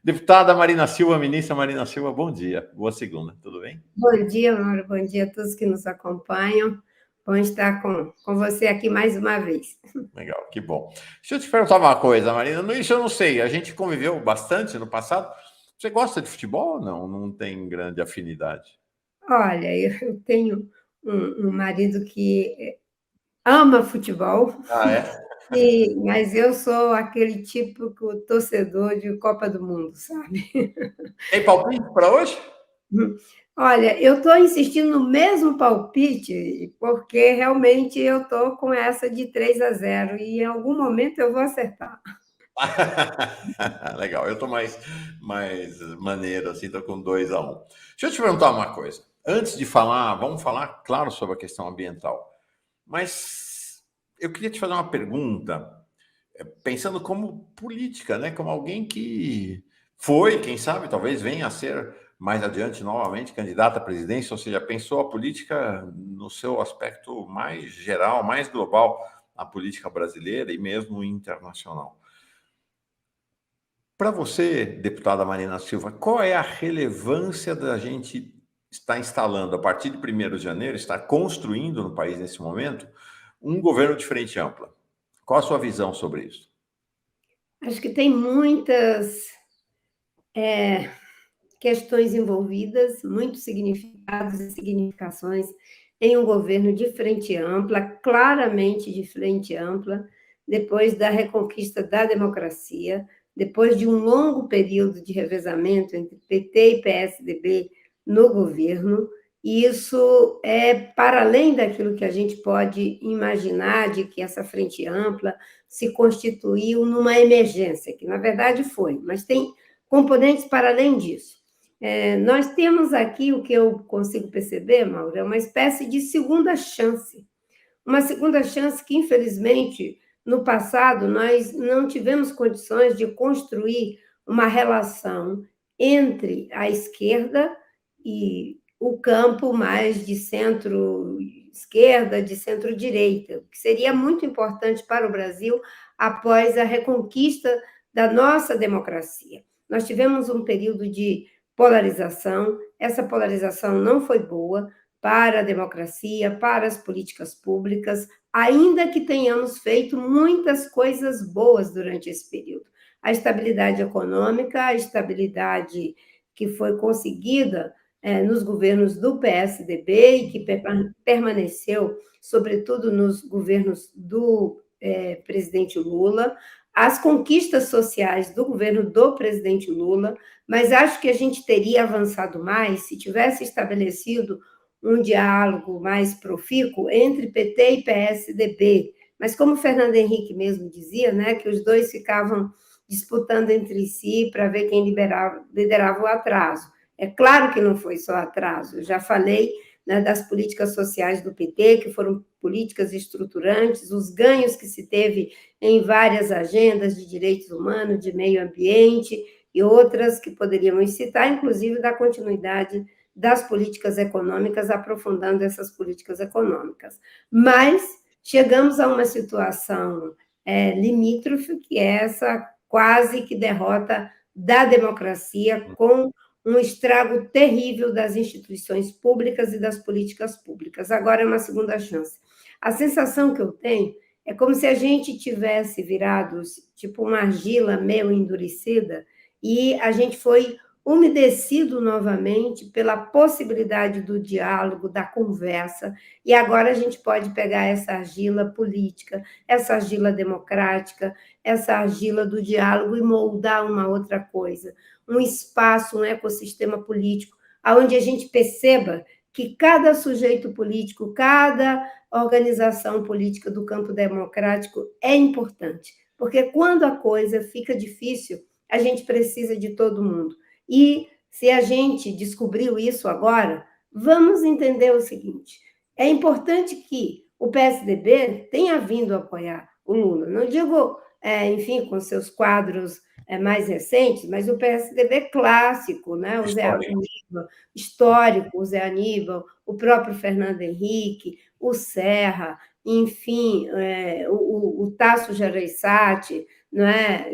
Deputada Marina Silva, ministra Marina Silva, bom dia. Boa segunda, tudo bem? Bom dia, Mauro. Bom dia a todos que nos acompanham. Bom estar com você aqui mais uma vez. Legal, que bom. Deixa eu te perguntar uma coisa, Marina. Isso eu não sei. A gente conviveu bastante no passado. Você gosta de futebol ou não? Não tem grande afinidade? Olha, eu tenho um marido que ama futebol, Ah, é? mas eu sou aquele típico torcedor de Copa do Mundo, sabe? Tem palpite para hoje? Olha, eu estou insistindo no mesmo palpite, porque realmente eu estou com essa de 3-0 e em algum momento eu vou acertar. Legal, eu estou mais maneiro, assim, estou com 2-1. Deixa eu te perguntar uma coisa. Antes de falar, vamos falar, claro, sobre a questão ambiental. Mas eu queria te fazer uma pergunta, pensando como política, né? Como alguém que foi, quem sabe, talvez venha a ser mais adiante novamente candidata à presidência, ou seja, pensou a política no seu aspecto mais geral, mais global, a política brasileira e mesmo internacional. Para você, deputada Marina Silva, qual é a relevância da gente estar instalando, a partir de 1º de janeiro, estar construindo no país nesse momento, um governo de frente ampla? Qual a sua visão sobre isso? Acho que tem muitas questões envolvidas, muitos significados e significações em um governo de frente ampla, claramente de frente ampla, depois da reconquista da democracia, depois de um longo período de revezamento entre PT e PSDB no governo, e isso é para além daquilo que a gente pode imaginar de que essa frente ampla se constituiu numa emergência, que na verdade foi, mas tem componentes para além disso. Nós temos aqui o que eu consigo perceber, Mauro, é uma espécie de segunda chance. Uma segunda chance que, infelizmente, no passado, nós não tivemos condições de construir uma relação entre a esquerda e o campo mais de centro-esquerda, de centro-direita, que seria muito importante para o Brasil após a reconquista da nossa democracia. Nós tivemos um período de polarização, essa polarização não foi boa para a democracia, para as políticas públicas, ainda que tenhamos feito muitas coisas boas durante esse período. A estabilidade econômica, a estabilidade que foi conseguida nos governos do PSDB e que permaneceu, sobretudo, nos governos do presidente Lula, as conquistas sociais do governo do presidente Lula, mas acho que a gente teria avançado mais se tivesse estabelecido um diálogo mais profícuo entre PT e PSDB. Mas como o Fernando Henrique mesmo dizia, né, que os dois ficavam disputando entre si para ver quem liderava o atraso. É claro que não foi só atraso, eu já falei, né, das políticas sociais do PT, que foram políticas estruturantes, os ganhos que se teve em várias agendas de direitos humanos, de meio ambiente e outras que poderíamos citar, inclusive da continuidade das políticas econômicas, aprofundando essas políticas econômicas. Mas chegamos a uma situação limítrofe, que é essa quase que derrota da democracia, com um estrago terrível das instituições públicas e das políticas públicas. Agora é uma segunda chance. A sensação que eu tenho é como se a gente tivesse virado tipo uma argila meio endurecida e a gente foi umedecido novamente pela possibilidade do diálogo, da conversa, e agora a gente pode pegar essa argila política, essa argila democrática, essa argila do diálogo e moldar uma outra coisa, um espaço, um ecossistema político, onde a gente perceba que cada sujeito político, cada organização política do campo democrático é importante, porque quando a coisa fica difícil, a gente precisa de todo mundo. E se a gente descobriu isso agora, vamos entender o seguinte: é importante que o PSDB tenha vindo apoiar o Lula. Não digo, enfim, com seus quadros mais recentes, mas o PSDB clássico, né? O Zé Aníbal, histórico, o Zé Aníbal, o próprio Fernando Henrique, o Serra, enfim, o Tasso Gereissati, não é?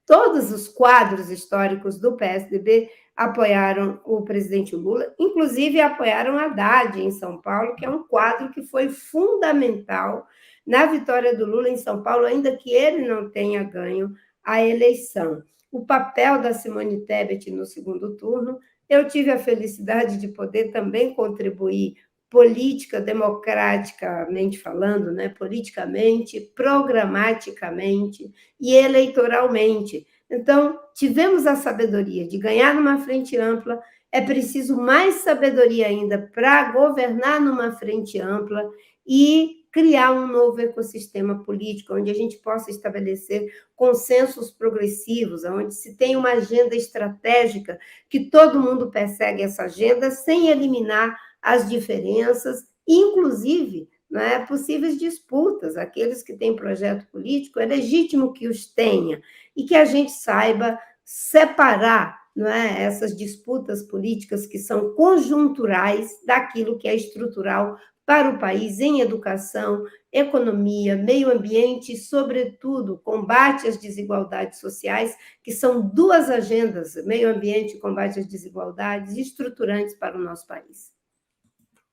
todos os quadros históricos do PSDB apoiaram o presidente Lula, inclusive apoiaram Haddad em São Paulo, que é um quadro que foi fundamental na vitória do Lula em São Paulo, ainda que ele não tenha ganho a eleição. O papel da Simone Tebet no segundo turno, eu tive a felicidade de poder também contribuir política, democraticamente falando, né? Politicamente, programaticamente e eleitoralmente. Então, tivemos a sabedoria de ganhar numa frente ampla, é preciso mais sabedoria ainda para governar numa frente ampla e criar um novo ecossistema político, onde a gente possa estabelecer consensos progressivos, onde se tem uma agenda estratégica, que todo mundo persegue essa agenda sem eliminar as diferenças, inclusive, né, possíveis disputas. Aqueles que têm projeto político, é legítimo que os tenha, e que a gente saiba separar, não é, essas disputas políticas que são conjunturais daquilo que é estrutural para o país em educação, economia, meio ambiente e, sobretudo, combate às desigualdades sociais, que são duas agendas, meio ambiente e combate às desigualdades, estruturantes para o nosso país.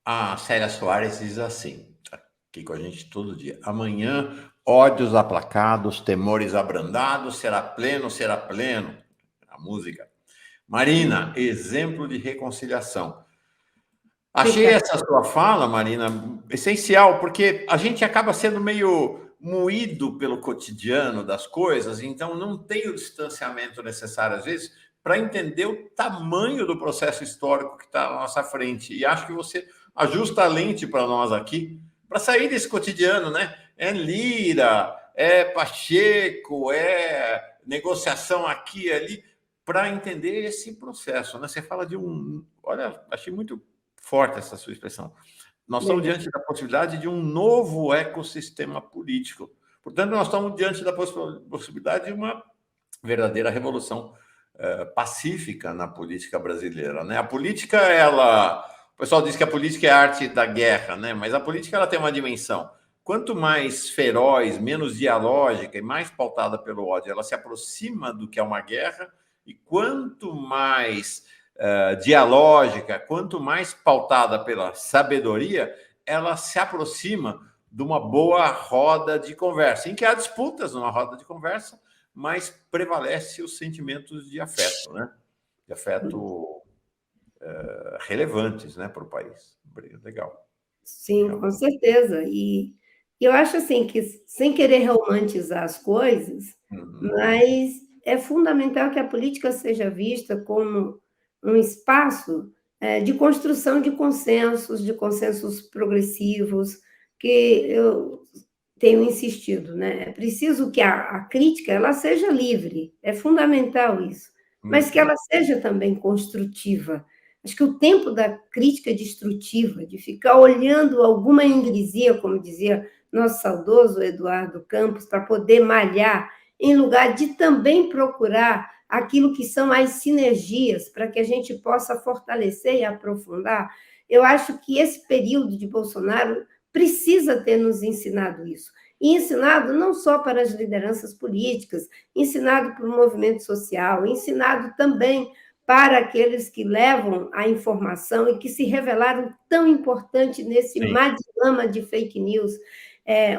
A Célia Soares diz assim, tá aqui com a gente todo dia: amanhã, ódios aplacados, temores abrandados, será pleno, será pleno. A música. Marina, exemplo de reconciliação. Achei essa sua fala, Marina, essencial, porque a gente acaba sendo meio moído pelo cotidiano das coisas, então não tem o distanciamento necessário, às vezes, para entender o tamanho do processo histórico que está à nossa frente. E acho que você ajusta a lente para nós aqui, para sair desse cotidiano, né? É Lira, é Pacheco, é negociação aqui e ali, para entender esse processo, né? Você fala de um... Olha, achei muito forte essa sua expressão. Nós estamos diante da possibilidade de um novo ecossistema político. Portanto, nós estamos diante da possibilidade de uma verdadeira revolução pacífica na política brasileira, né? A política, ela... O pessoal diz que a política é a arte da guerra, né? Mas a política, ela tem uma dimensão. Quanto mais feroz, menos dialógica e mais pautada pelo ódio, ela se aproxima do que é uma guerra, e quanto mais dialógica, quanto mais pautada pela sabedoria, ela se aproxima de uma boa roda de conversa, em que há disputas numa roda de conversa, mas prevalece os sentimentos de afeto, né? De afeto relevantes, né, para o país. Legal. Sim, com certeza. E eu acho assim que, sem querer romantizar as coisas, mas é fundamental que a política seja vista como um espaço de construção de consensos progressivos, que eu tenho insistido, né? É preciso que a crítica ela seja livre, é fundamental isso, mas que ela seja também construtiva. Acho que o tempo da crítica destrutiva, de ficar olhando alguma ingresia, como dizia nosso saudoso Eduardo Campos, para poder malhar, em lugar de também procurar aquilo que são as sinergias, para que a gente possa fortalecer e aprofundar, eu acho que esse período de Bolsonaro precisa ter nos ensinado isso. E ensinado não só para as lideranças políticas, ensinado para o movimento social, ensinado também para aqueles que levam a informação e que se revelaram tão importante nesse madilama de fake news.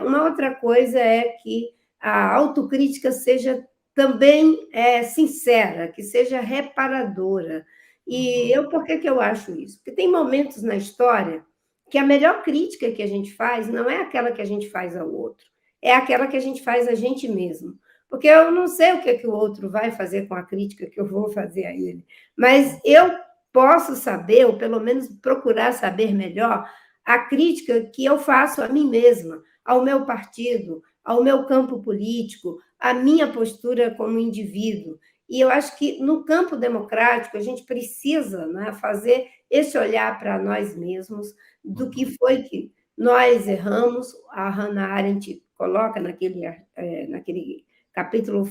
Uma outra coisa é que a autocrítica seja também sincera, que seja reparadora. E por que eu acho isso? Porque tem momentos na história que a melhor crítica que a gente faz não é aquela que a gente faz ao outro, é aquela que a gente faz a gente mesmo. Porque eu não sei o que o outro vai fazer com a crítica que eu vou fazer a ele, mas eu posso saber, ou pelo menos procurar saber melhor, a crítica que eu faço a mim mesma, ao meu partido, ao meu campo político, à minha postura como indivíduo. E eu acho que no campo democrático a gente precisa, né, fazer esse olhar para nós mesmos, do que foi que nós erramos. A Hannah Arendt coloca naquele capítulo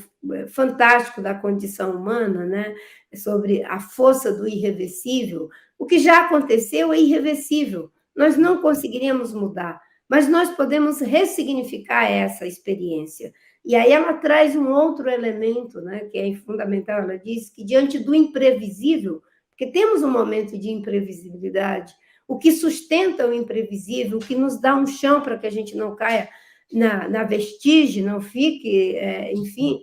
fantástico da condição humana, né, sobre a força do irreversível. O que já aconteceu é irreversível, nós não conseguiríamos mudar, mas nós podemos ressignificar essa experiência, E aí ela traz um outro elemento, né, que é fundamental. Ela diz que, diante do imprevisível, porque temos um momento de imprevisibilidade, o que sustenta o imprevisível, o que nos dá um chão para que a gente não caia na vestígio, não fique, enfim,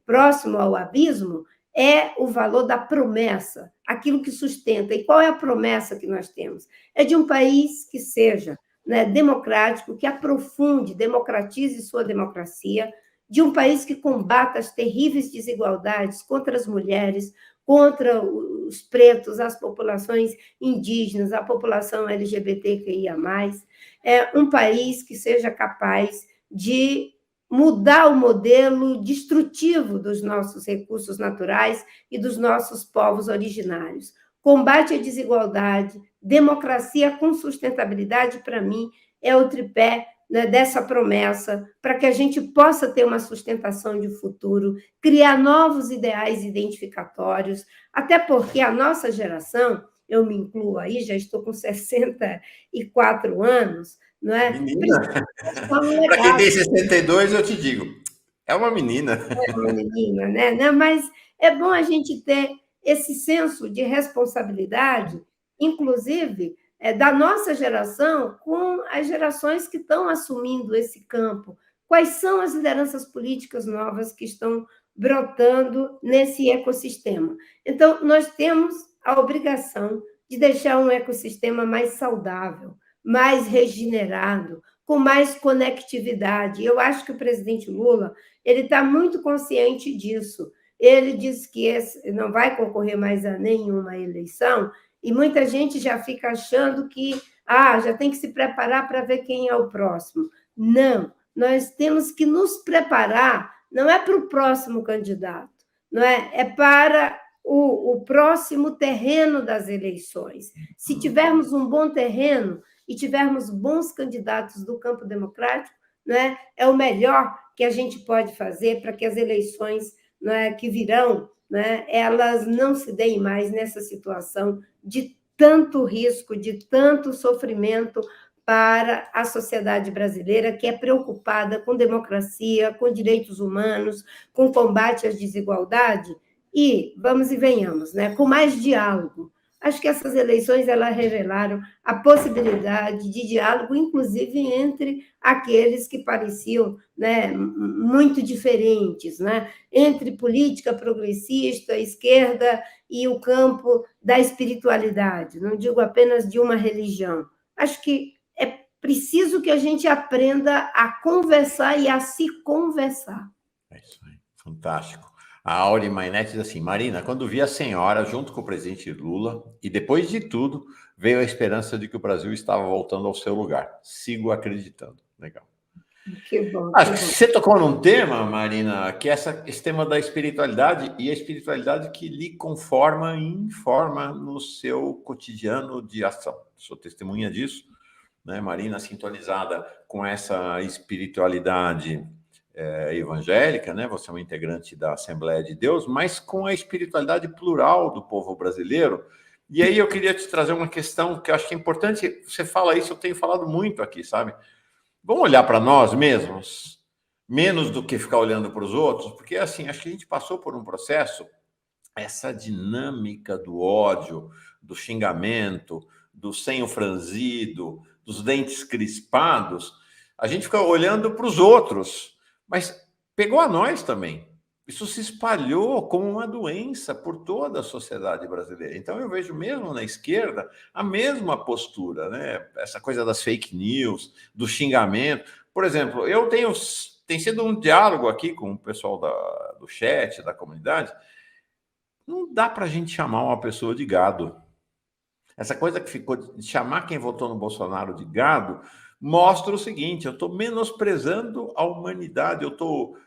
próximo ao abismo, é o valor da promessa, aquilo que sustenta. E qual é a promessa que nós temos? É de um país que seja, né, democrático, que aprofunde, democratize sua democracia, de um país que combata as terríveis desigualdades contra as mulheres, contra os pretos, as populações indígenas, a população LGBTQIA+, um país que seja capaz de mudar o modelo destrutivo dos nossos recursos naturais e dos nossos povos originários. Combate à desigualdade, democracia com sustentabilidade, para mim, é o tripé, né, dessa promessa, para que a gente possa ter uma sustentação de futuro, criar novos ideais identificatórios, até porque a nossa geração, eu me incluo aí, já estou com 64 anos, não é? Menina, Um para quem legado. tem 62, eu te digo, é uma menina. Uma menina, né? Mas é bom a gente ter esse senso de responsabilidade, inclusive da nossa geração, com as gerações que estão assumindo esse campo. Quais são as lideranças políticas novas que estão brotando nesse ecossistema? Então, nós temos a obrigação de deixar um ecossistema mais saudável, mais regenerado, com mais conectividade. Eu acho que o presidente Lula ele está muito consciente disso. Ele diz que não vai concorrer mais a nenhuma eleição, e muita gente já fica achando que já tem que se preparar para ver quem é o próximo. Não, nós temos que nos preparar, não é para o próximo candidato, não é para o próximo terreno das eleições. Se tivermos um bom terreno e tivermos bons candidatos do campo democrático, né, é o melhor que a gente pode fazer para que as eleições, né, que virão, né, elas não se deem mais nessa situação de tanto risco, de tanto sofrimento para a sociedade brasileira, que é preocupada com democracia, com direitos humanos, com combate às desigualdades, e, vamos e venhamos, né, com mais diálogo. Acho que essas eleições elas revelaram a possibilidade de diálogo, inclusive entre aqueles que pareciam, né, muito diferentes, né, entre política progressista, esquerda e o campo da espiritualidade, não digo apenas de uma religião. Acho que é preciso que a gente aprenda a conversar e a se conversar. É isso aí, fantástico. A Auri Mainetti diz assim, Marina, quando vi a senhora junto com o presidente Lula, e depois de tudo, veio a esperança de que o Brasil estava voltando ao seu lugar. Sigo acreditando. Legal. Que bom, Acho que que bom. você tocou num tema, Marina, que é esse tema da espiritualidade, e a espiritualidade que lhe conforma e informa no seu cotidiano de ação. Sou testemunha disso, né, Marina, sintonizada com essa espiritualidade evangélica, né? Você é uma integrante da Assembleia de Deus, mas com a espiritualidade plural do povo brasileiro. E aí eu queria te trazer uma questão que eu acho que é importante. Você fala isso, eu tenho falado muito aqui, sabe? Vamos olhar para nós mesmos, menos do que ficar olhando para os outros, porque assim, acho que a gente passou por um processo, essa dinâmica do ódio, do xingamento, do senho franzido, dos dentes crispados, a gente fica olhando para os outros, mas pegou a nós também. Isso se espalhou como uma doença por toda a sociedade brasileira. Então eu vejo mesmo na esquerda a mesma postura, né? Essa coisa das fake news, do xingamento. Por exemplo, tem sido um diálogo aqui com o pessoal do chat, da comunidade. Não dá para a gente chamar uma pessoa de gado. Essa coisa que ficou de chamar quem votou no Bolsonaro de gado mostra o seguinte: eu estou menosprezando a humanidade, eu estou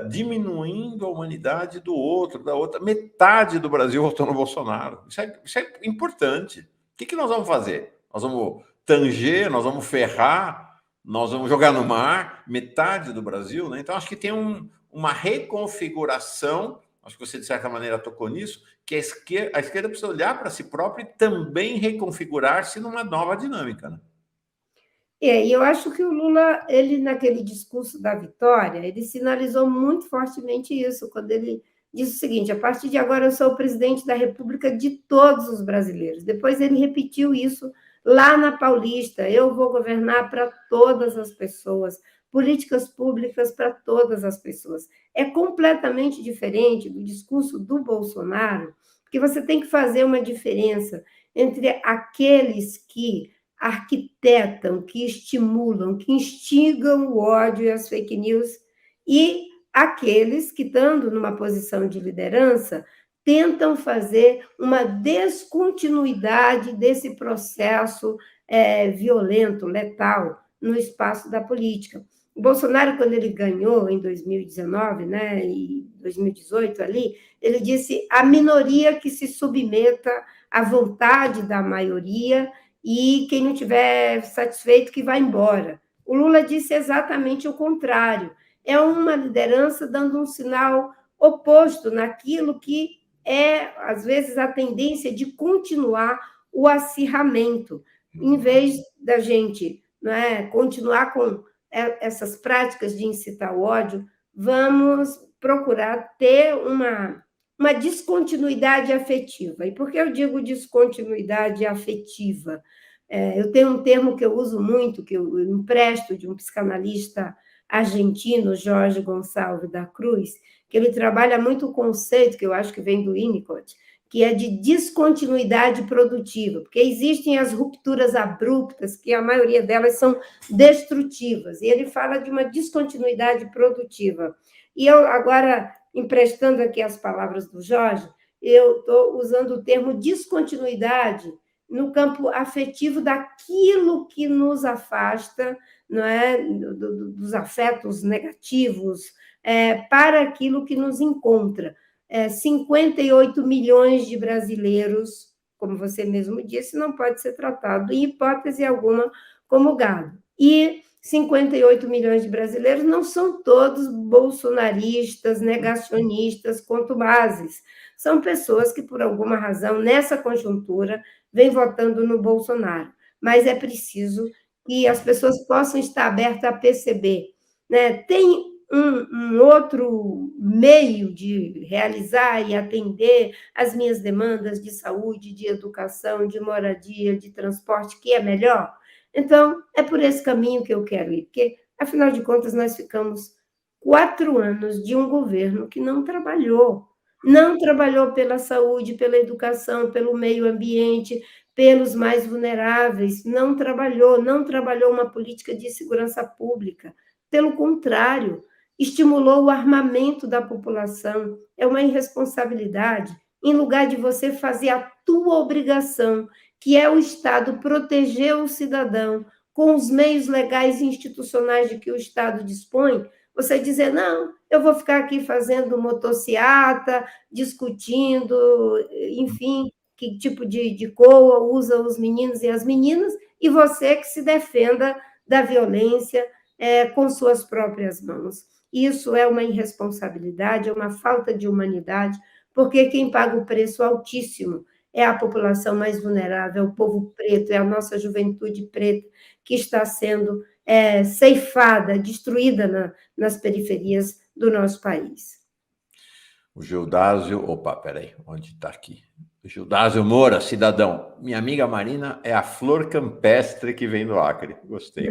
diminuindo a humanidade do outro, da outra. Metade do Brasil votou no Bolsonaro. Isso é importante. O que nós vamos fazer? Nós vamos tanger, nós vamos ferrar, nós vamos jogar no mar metade do Brasil, né? Então, acho que tem uma reconfiguração. Acho que você, de certa maneira, tocou nisso, que a esquerda precisa olhar para si própria e também reconfigurar-se numa nova dinâmica, né? E eu acho que o Lula, ele naquele discurso da vitória, ele sinalizou muito fortemente isso, quando ele disse o seguinte: a partir de agora eu sou o presidente da República de todos os brasileiros. Depois ele repetiu isso lá na Paulista: eu vou governar para todas as pessoas, políticas públicas para todas as pessoas. É completamente diferente do discurso do Bolsonaro, porque você tem que fazer uma diferença entre aqueles que arquitetam, que estimulam, que instigam o ódio e as fake news, e aqueles que, estando numa posição de liderança, tentam fazer uma descontinuidade desse processo violento, letal, no espaço da política. O Bolsonaro, quando ele ganhou em 2019, né, e 2018 ali, ele disse: a minoria que se submeta à vontade da maioria, e quem não estiver satisfeito que vá embora. O Lula disse exatamente o contrário. É uma liderança dando um sinal oposto naquilo que é, às vezes, a tendência de continuar o acirramento, em vez da gente, não é, continuar com essas práticas de incitar o ódio. Vamos procurar ter uma descontinuidade afetiva. E por que eu digo descontinuidade afetiva? Eu tenho um termo que eu uso muito, que eu empresto de um psicanalista argentino, Jorge Gonçalves da Cruz, que ele trabalha muito o conceito, que eu acho que vem do Winnicott, que é de descontinuidade produtiva, porque existem as rupturas abruptas, que a maioria delas são destrutivas, e ele fala de uma descontinuidade produtiva. E eu, agora, emprestando aqui as palavras do Jorge, eu estou usando o termo descontinuidade no campo afetivo daquilo que nos afasta, não é, dos afetos negativos, para aquilo que nos encontra. 58 milhões de brasileiros, como você mesmo disse, não pode ser tratado, em hipótese alguma, como gado. E 58 milhões de brasileiros não são todos bolsonaristas, negacionistas, contumazes. São pessoas que, por alguma razão, nessa conjuntura, vêm votando no Bolsonaro. Mas é preciso que as pessoas possam estar abertas a perceber. Né? Tem um outro meio de realizar e atender as minhas demandas de saúde, de educação, de moradia, de transporte, que é melhor? Então, é por esse caminho que eu quero ir, porque, afinal de contas, nós ficamos 4 anos de um governo que não trabalhou. Não trabalhou pela saúde, pela educação, pelo meio ambiente, pelos mais vulneráveis, não trabalhou uma política de segurança pública. Pelo contrário, estimulou o armamento da população. É uma irresponsabilidade. Em lugar de você fazer a tua obrigação, que é o Estado proteger o cidadão com os meios legais e institucionais de que o Estado dispõe, você dizer: não, eu vou ficar aqui fazendo motociata, discutindo, enfim, que tipo de coa usa os meninos e as meninas, e você que se defenda da violência com suas próprias mãos. Isso é uma irresponsabilidade, é uma falta de humanidade, porque quem paga o preço altíssimo é a população mais vulnerável, é o povo preto, é a nossa juventude preta que está sendo ceifada, destruída nas periferias do nosso país. O Gildásio, opa, peraí, onde está aqui? O Gildásio Moura, cidadão. Minha amiga Marina é a flor campestre que vem do Acre. Gostei.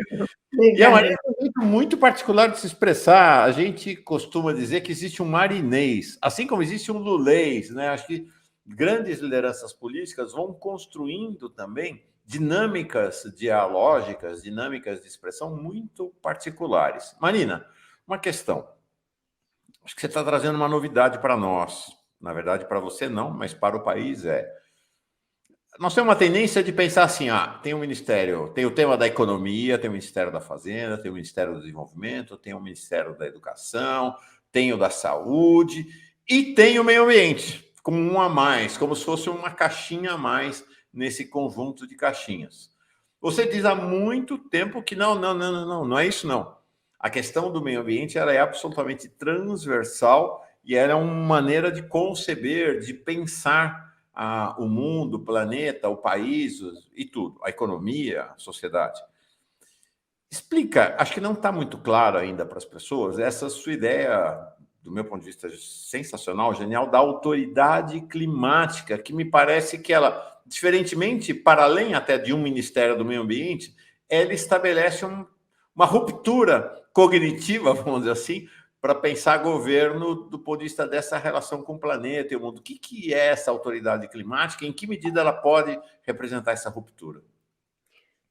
E a Marina tem um jeito muito particular de se expressar. A gente costuma dizer que existe um marinês, assim como existe um lulês, né? Acho que grandes lideranças políticas vão construindo também dinâmicas dialógicas, dinâmicas de expressão muito particulares. Marina, uma questão. Acho que você está trazendo uma novidade para nós. Na verdade, para você não, mas para o país é. Nós temos uma tendência de pensar assim: tem um ministério, tem o tema da economia, tem o Ministério da Fazenda, tem o Ministério do Desenvolvimento, tem o Ministério da Educação, tem o da Saúde e tem o meio ambiente, como um a mais, como se fosse uma caixinha a mais nesse conjunto de caixinhas. Você diz há muito tempo que não é isso não. A questão do meio ambiente ela é absolutamente transversal e ela é uma maneira de conceber, de pensar o mundo, o planeta, o país e tudo, a economia, a sociedade. Explica, acho que não está muito claro ainda para as pessoas, essa sua ideia, do meu ponto de vista, sensacional, genial, da autoridade climática, que me parece que ela, diferentemente, para além até de um Ministério do Meio Ambiente, ela estabelece uma ruptura cognitiva, vamos dizer assim, para pensar governo do ponto de vista dessa relação com o planeta e o mundo. O que é essa autoridade climática? Em que medida ela pode representar essa ruptura?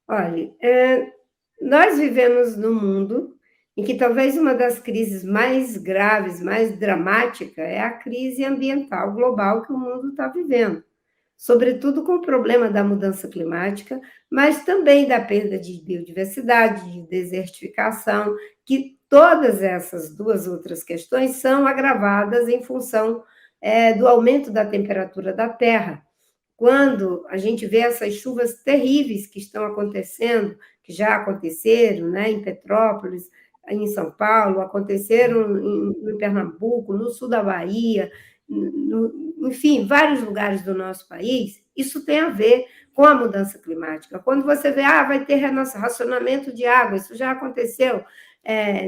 Olha, nós vivemos num mundo em que talvez uma das crises mais graves, mais dramática, é a crise ambiental global que o mundo está vivendo, sobretudo com o problema da mudança climática, mas também da perda de biodiversidade, de desertificação, que todas essas duas outras questões são agravadas em função do aumento da temperatura da Terra. Quando a gente vê essas chuvas terríveis que estão acontecendo, que já aconteceram, né, em Petrópolis, em São Paulo, aconteceram em Pernambuco, no sul da Bahia, enfim, vários lugares do nosso país, isso tem a ver com a mudança climática. Quando você vê, vai ter racionamento de água, isso já aconteceu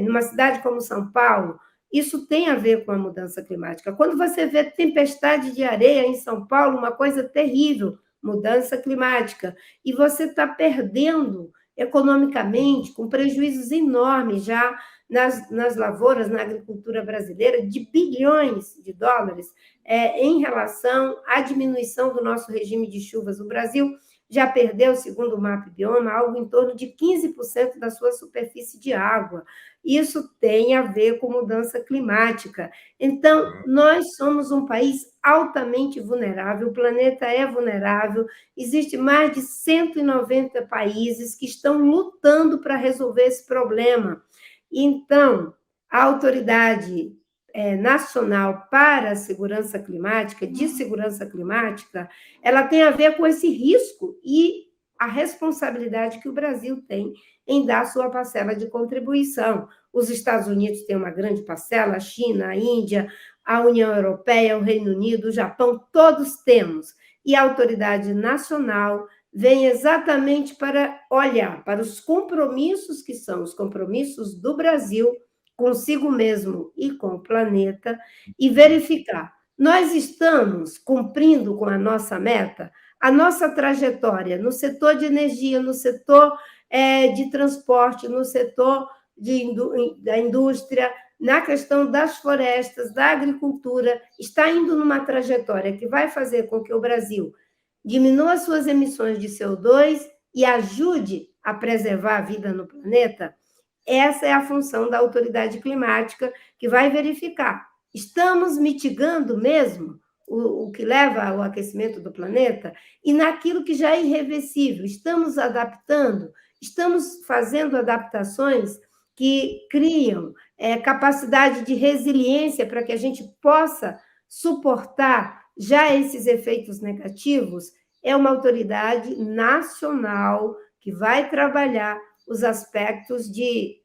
numa cidade como São Paulo, isso tem a ver com a mudança climática. Quando você vê tempestade de areia em São Paulo, uma coisa terrível, mudança climática, e você está perdendo economicamente, com prejuízos enormes já nas lavouras, na agricultura brasileira, de bilhões de dólares em relação à diminuição do nosso regime de chuvas. O Brasil já perdeu, segundo o MAP Bioma, algo em torno de 15% da sua superfície de água. Isso tem a ver com mudança climática. Então, nós somos um país altamente vulnerável, o planeta é vulnerável, existe mais de 190 países que estão lutando para resolver esse problema. Então, a autoridade nacional para a segurança climática, de segurança climática, ela tem a ver com esse risco e a responsabilidade que o Brasil tem em dar sua parcela de contribuição. Os Estados Unidos têm uma grande parcela, a China, a Índia, a União Europeia, o Reino Unido, o Japão, todos temos. E a autoridade nacional vem exatamente para olhar para os compromissos que são os compromissos do Brasil consigo mesmo e com o planeta e verificar, nós estamos cumprindo com a nossa meta, a nossa trajetória no setor de energia, no setor de transporte, no setor da indústria, na questão das florestas, da agricultura, está indo numa trajetória que vai fazer com que o Brasil diminua suas emissões de CO2 e ajude a preservar a vida no planeta. Essa é a função da autoridade climática, que vai verificar. Estamos mitigando mesmo o que leva ao aquecimento do planeta? E naquilo que já é irreversível, estamos adaptando, estamos fazendo adaptações que criam capacidade de resiliência para que a gente possa suportar já esses efeitos negativos. É uma autoridade nacional que vai trabalhar os aspectos de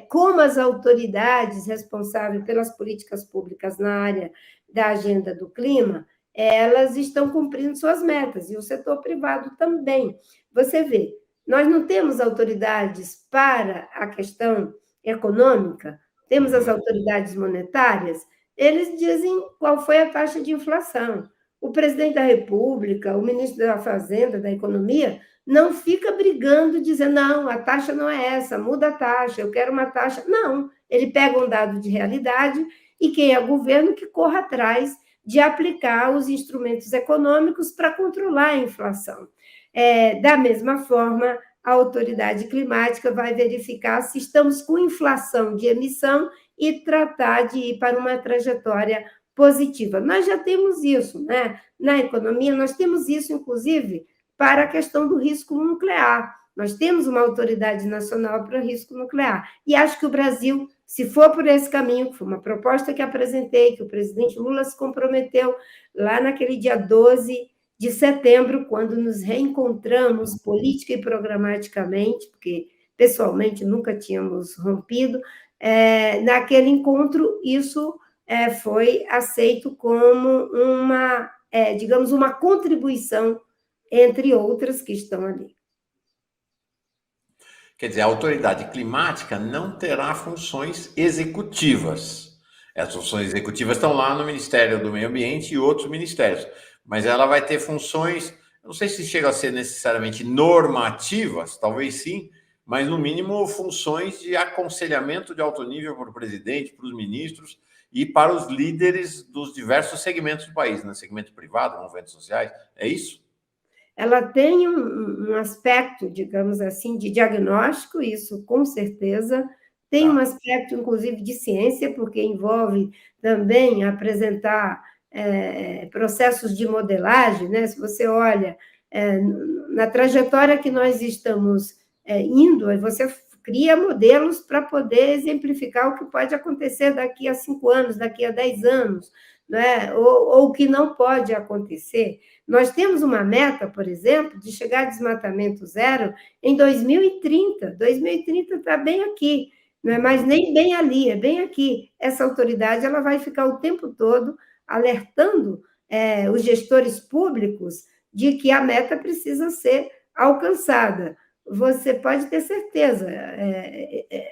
como as autoridades responsáveis pelas políticas públicas na área da agenda do clima, elas estão cumprindo suas metas, e o setor privado também. Você vê, nós não temos autoridades para a questão econômica, temos as autoridades monetárias, eles dizem qual foi a taxa de inflação. O presidente da República, o ministro da Fazenda, da Economia, não fica brigando, dizendo, não, a taxa não é essa, muda a taxa, eu quero uma taxa. Não, ele pega um dado de realidade e quem é governo que corra atrás de aplicar os instrumentos econômicos para controlar a inflação. Da mesma forma, a autoridade climática vai verificar se estamos com inflação de emissão e tratar de ir para uma trajetória positiva. Nós já temos isso, né? Na economia, nós temos isso, inclusive, para a questão do risco nuclear. Nós temos uma autoridade nacional para risco nuclear. E acho que o Brasil, se for por esse caminho, que foi uma proposta que apresentei, que o presidente Lula se comprometeu lá naquele dia 12 de setembro, quando nos reencontramos política e programaticamente, porque pessoalmente nunca tínhamos rompido, naquele encontro, isso foi aceito como uma, digamos, uma contribuição entre outras que estão ali. Quer dizer, a autoridade climática não terá funções executivas. As funções executivas estão lá no Ministério do Meio Ambiente e outros ministérios, mas ela vai ter funções, não sei se chega a ser necessariamente normativas, talvez sim, mas no mínimo funções de aconselhamento de alto nível para o presidente, para os ministros e para os líderes dos diversos segmentos do país, né? Segmento privado, movimentos sociais, é isso? Ela tem um aspecto, digamos assim, de diagnóstico, isso com certeza, tem um Tá. aspecto, inclusive, de ciência, porque envolve também apresentar processos de modelagem, né? Se você olha na trajetória que nós estamos indo, você cria modelos para poder exemplificar o que pode acontecer daqui a 5 anos, daqui a 10 anos, né? Ou o que não pode acontecer. Nós temos uma meta, por exemplo, de chegar a desmatamento zero em 2030. 2030 está bem aqui, não é mais nem bem ali, é bem aqui. Essa autoridade ela vai ficar o tempo todo alertando os gestores públicos de que a meta precisa ser alcançada. Você pode ter certeza,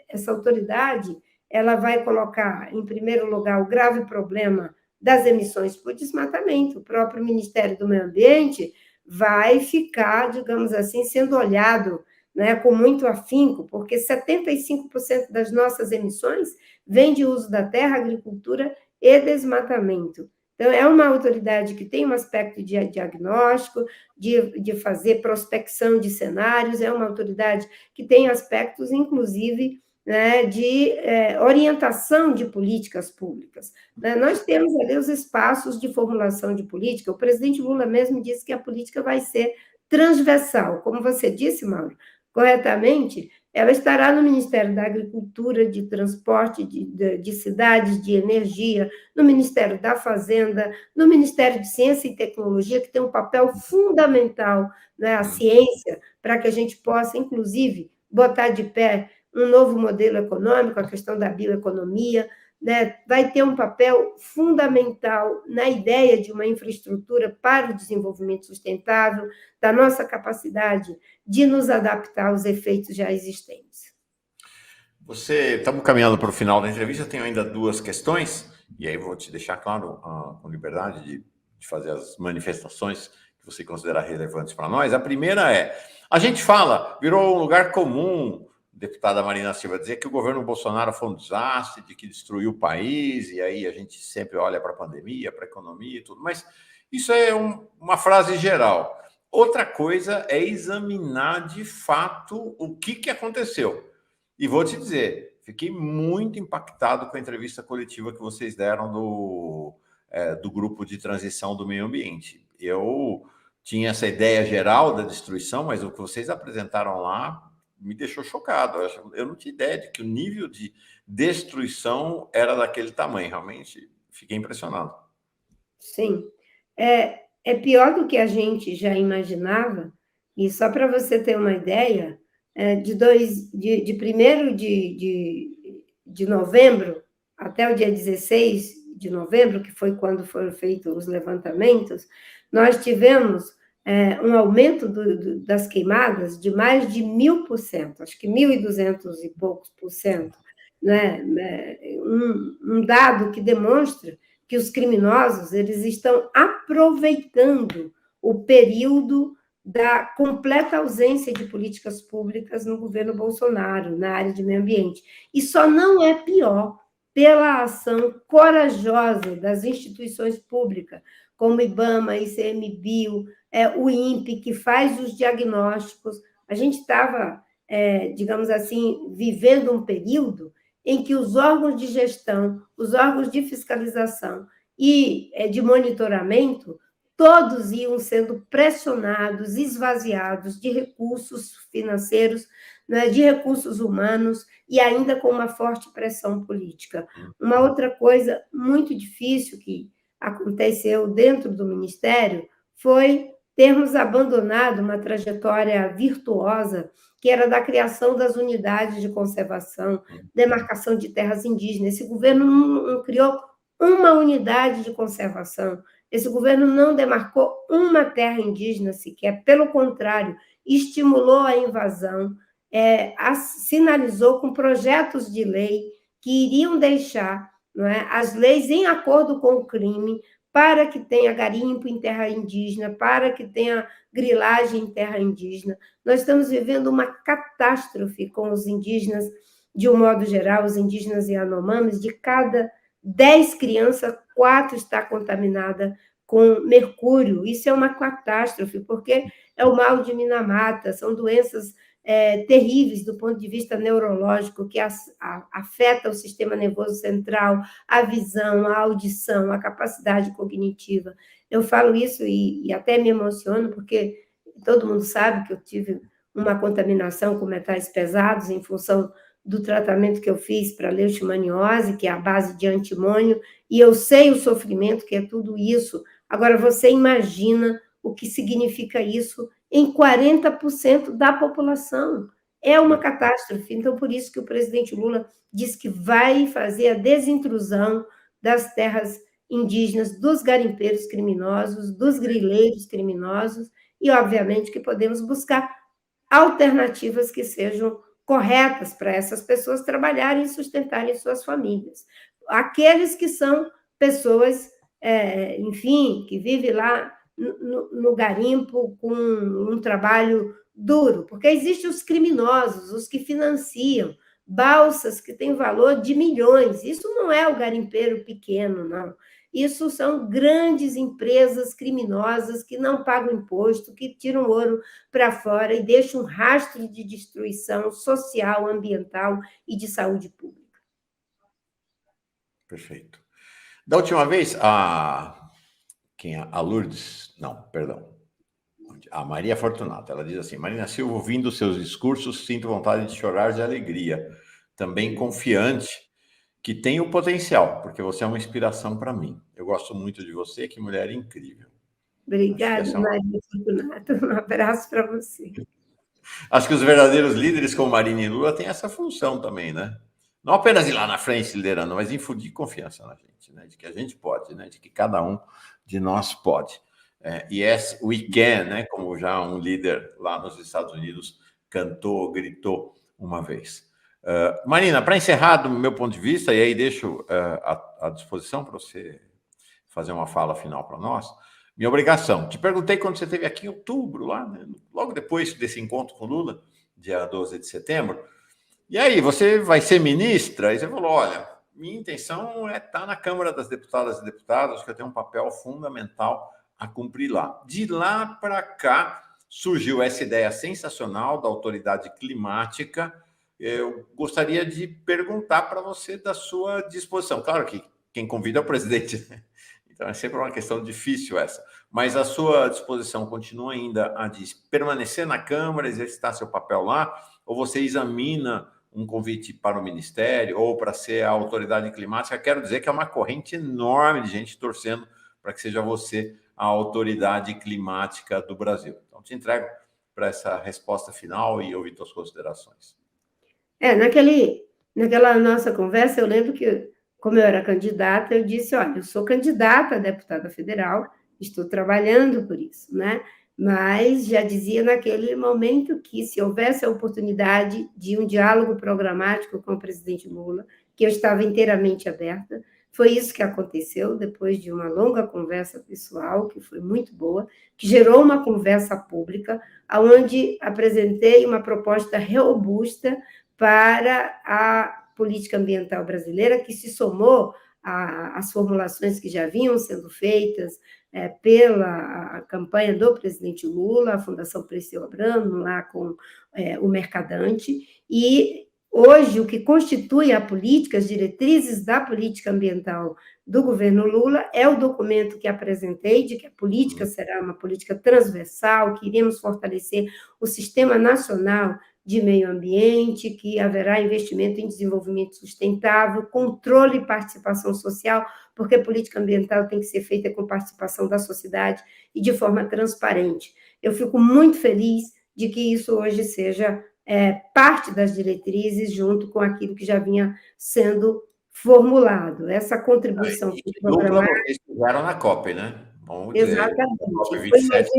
essa autoridade ela vai colocar, em primeiro lugar, o grave problema das emissões por desmatamento. O próprio Ministério do Meio Ambiente vai ficar, digamos assim, sendo olhado, né, com muito afinco, porque 75% das nossas emissões vem de uso da terra, agricultura e desmatamento. Então, é uma autoridade que tem um aspecto de diagnóstico, de fazer prospecção de cenários, é uma autoridade que tem aspectos, inclusive, né, de orientação de políticas públicas. Né? Nós temos ali os espaços de formulação de política, o presidente Lula mesmo disse que a política vai ser transversal, como você disse, Mauro, corretamente, ela estará no Ministério da Agricultura, de Transporte, de Cidades, de Energia, no Ministério da Fazenda, no Ministério de Ciência e Tecnologia, que tem um papel fundamental, né, a ciência, para que a gente possa, inclusive, botar de pé um novo modelo econômico, a questão da bioeconomia, né, vai ter um papel fundamental na ideia de uma infraestrutura para o desenvolvimento sustentável, da nossa capacidade de nos adaptar aos efeitos já existentes. Estamos caminhando para o final da entrevista, eu tenho ainda duas questões, e aí vou te deixar, claro, com liberdade de fazer as manifestações que você considerar relevantes para nós. A primeira a gente fala, virou um lugar comum, deputada Marina Silva, dizer que o governo Bolsonaro foi um desastre, de que destruiu o país, e aí a gente sempre olha para a pandemia, para a economia e tudo, mas isso é uma frase geral. Outra coisa é examinar de fato o que aconteceu. E vou te dizer, fiquei muito impactado com a entrevista coletiva que vocês deram do grupo de transição do meio ambiente. Eu tinha essa ideia geral da destruição, mas o que vocês apresentaram lá me deixou chocado. Eu não tinha ideia de que o nível de destruição era daquele tamanho. Realmente, fiquei impressionado. Sim. É pior do que a gente já imaginava, e só para você ter uma ideia, de 1º de novembro até o dia 16 de novembro, que foi quando foram feitos os levantamentos, nós tivemos um aumento das queimadas de mais de 1.000%, acho que 1.200 e poucos por cento, né? Um dado que demonstra que os criminosos eles estão aproveitando o período da completa ausência de políticas públicas no governo Bolsonaro, na área de meio ambiente. E só não é pior pela ação corajosa das instituições públicas, como o IBAMA, ICMBio, o INPE, que faz os diagnósticos. A gente estava, digamos assim, vivendo um período em que os órgãos de gestão, os órgãos de fiscalização e de monitoramento, todos iam sendo pressionados, esvaziados de recursos financeiros, né, de recursos humanos e ainda com uma forte pressão política. Uma outra coisa muito difícil que aconteceu dentro do Ministério foi termos abandonado uma trajetória virtuosa que era da criação das unidades de conservação, demarcação de terras indígenas. Esse governo não criou uma unidade de conservação, esse governo não demarcou uma terra indígena sequer, pelo contrário, estimulou a invasão, sinalizou com projetos de lei que iriam deixar, não é, as leis em acordo com o crime, para que tenha garimpo em terra indígena, para que tenha grilagem em terra indígena. Nós estamos vivendo uma catástrofe com os indígenas, de um modo geral, os indígenas e Yanomamis. De cada 10 crianças, 4 está contaminada com mercúrio. Isso é uma catástrofe, porque é o mal de Minamata, são doenças terríveis do ponto de vista neurológico, que afeta o sistema nervoso central, a visão, a audição, a capacidade cognitiva. Eu falo isso e até me emociono, porque todo mundo sabe que eu tive uma contaminação com metais pesados em função do tratamento que eu fiz para leishmaniose, que é a base de antimônio, e eu sei o sofrimento que é tudo isso. Agora, você imagina o que significa isso em 40% da população. É uma catástrofe. Então, por isso que o presidente Lula diz que vai fazer a desintrusão das terras indígenas, dos garimpeiros criminosos, dos grileiros criminosos, e, obviamente, que podemos buscar alternativas que sejam corretas para essas pessoas trabalharem e sustentarem suas famílias. Aqueles que são pessoas, enfim, que vivem lá no garimpo com um trabalho duro, porque existem os criminosos, os que financiam balsas que têm valor de milhões. Isso não é o garimpeiro pequeno, não. Isso são grandes empresas criminosas que não pagam imposto, que tiram ouro para fora e deixam um rastro de destruição social, ambiental e de saúde pública. Perfeito. Da última vez, a Lourdes, não, perdão, a Maria Fortunata, ela diz assim: Marina Silva, ouvindo seus discursos, sinto vontade de chorar de alegria, também confiante que tem o potencial, porque você é uma inspiração para mim. Eu gosto muito de você, que mulher incrível. Obrigada, Maria Fortunata. Um abraço para você. Acho que os verdadeiros líderes, como Marina e Lula, têm essa função também, né? Não apenas ir lá na frente liderando, mas infundir confiança na gente, né? De que a gente pode, né? De que cada um de nós pode. Yes, we can, né? Como já um líder lá nos Estados Unidos cantou, gritou uma vez. Marina, para encerrar, do meu ponto de vista, e aí deixo à disposição para você fazer uma fala final para nós, minha obrigação. Te perguntei quando você esteve aqui em outubro, lá, né? Logo depois desse encontro com Lula, dia 12 de setembro, e aí, você vai ser ministra? E você falou, olha, minha intenção é estar na Câmara das Deputadas e Deputados, que eu tenho um papel fundamental a cumprir lá. De lá para cá, surgiu essa ideia sensacional da autoridade climática. Eu gostaria de perguntar para você da sua disposição. Claro que quem convida é o presidente, né? Então é sempre uma questão difícil essa. Mas a sua disposição continua ainda a de permanecer na Câmara, exercitar seu papel lá, ou você examina um convite para o Ministério ou para ser a autoridade climática? Quero dizer que é uma corrente enorme de gente torcendo para que seja você a autoridade climática do Brasil. Então, te entrego para essa resposta final e ouvir suas considerações. Naquela nossa conversa, eu lembro que, como eu era candidata, eu disse, olha, eu sou candidata a deputada federal, estou trabalhando por isso, né? Mas já dizia naquele momento que, se houvesse a oportunidade de um diálogo programático com o presidente Lula, que eu estava inteiramente aberta. Foi isso que aconteceu depois de uma longa conversa pessoal, que foi muito boa, que gerou uma conversa pública, onde apresentei uma proposta robusta para a política ambiental brasileira, que se somou às formulações que já vinham sendo feitas pela campanha do presidente Lula, a Fundação Perseu Abramo, lá com o Mercadante, e hoje o que constitui a política, as diretrizes da política ambiental do governo Lula é o documento que apresentei, de que a política será uma política transversal, que iremos fortalecer o Sistema Nacional de Meio Ambiente, que haverá investimento em desenvolvimento sustentável, controle e participação social, porque a política ambiental tem que ser feita com participação da sociedade e de forma transparente. Eu fico muito feliz de que isso hoje seja parte das diretrizes, junto com aquilo que já vinha sendo formulado. Essa contribuição... Vocês fizeram na COP, né? Vamos dizer, exatamente. A COP 27,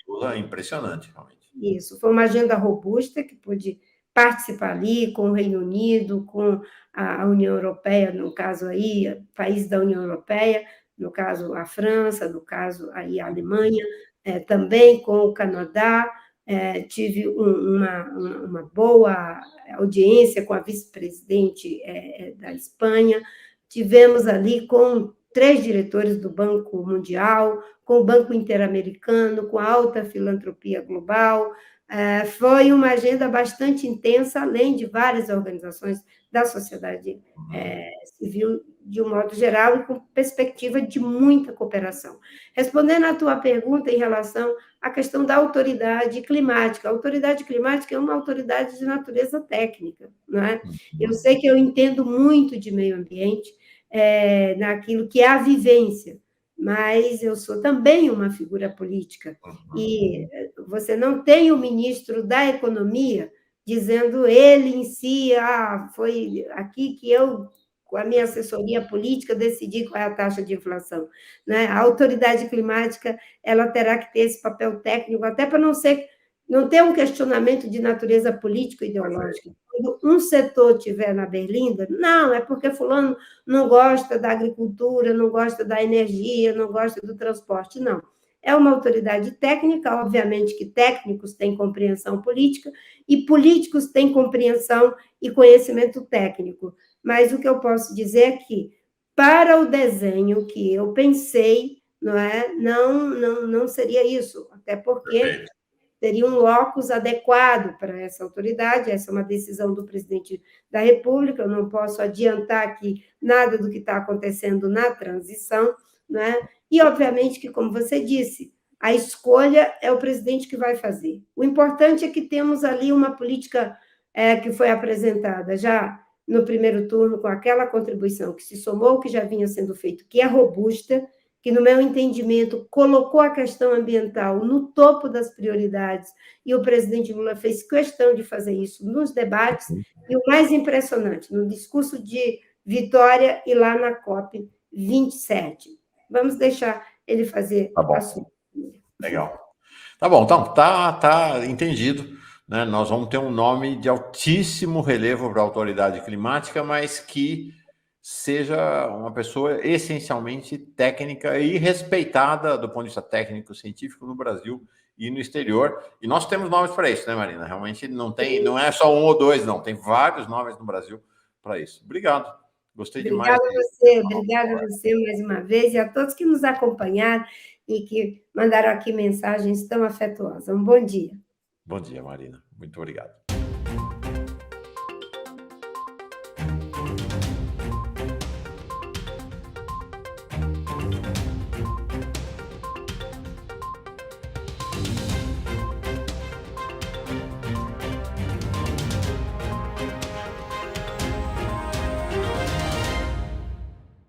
Lula, impressionante, realmente. Isso, foi uma agenda robusta que pude participar ali com o Reino Unido, com a União Europeia, no caso aí, países da União Europeia, no caso a França, no caso aí a Alemanha, também com o Canadá, tive uma boa audiência com a vice-presidente da Espanha, tivemos ali com 3 diretores do Banco Mundial, com o Banco Interamericano, com a Alta Filantropia Global. Foi uma agenda bastante intensa, além de várias organizações da sociedade civil, de um modo geral, e com perspectiva de muita cooperação. Respondendo à tua pergunta em relação à questão da autoridade climática. A autoridade climática é uma autoridade de natureza técnica, não é? Eu sei que eu entendo muito de meio ambiente, naquilo que é a vivência, mas eu sou também uma figura política, e você não tem o ministro da Economia dizendo ele em si, foi aqui que eu, com a minha assessoria política, decidi qual é a taxa de inflação. Né? A autoridade climática ela terá que ter esse papel técnico, até para não ter um questionamento de natureza político-ideológica. Quando um setor estiver na berlinda, não, é porque fulano não gosta da agricultura, não gosta da energia, não gosta do transporte, não. É uma autoridade técnica, obviamente que técnicos têm compreensão política e políticos têm compreensão e conhecimento técnico. Mas o que eu posso dizer é que, para o desenho que eu pensei, não seria isso, até porque teria um locus adequado para essa autoridade, essa é uma decisão do presidente da República, eu não posso adiantar aqui nada do que está acontecendo na transição, né? E, obviamente, que, como você disse, a escolha é o presidente que vai fazer. O importante é que temos ali uma política que foi apresentada já no primeiro turno, com aquela contribuição que se somou ao que já vinha sendo feito, que é robusta, que, no meu entendimento, colocou a questão ambiental no topo das prioridades, e o presidente Lula fez questão de fazer isso nos debates, e o mais impressionante, no discurso de vitória e lá na COP 27. Vamos deixar ele fazer a sua. Legal. Tá bom, então, tá entendido. Né? Nós vamos ter um nome de altíssimo relevo para a autoridade climática, mas que seja uma pessoa essencialmente técnica e respeitada do ponto de vista técnico, científico no Brasil e no exterior. E nós temos nomes para isso, né, Marina? Realmente não é só um ou dois, não. Tem vários nomes no Brasil para isso. Obrigado. Gostei demais. Obrigada a você mais uma vez e a todos que nos acompanharam e que mandaram aqui mensagens tão afetuosas. Um bom dia. Bom dia, Marina. Muito obrigado.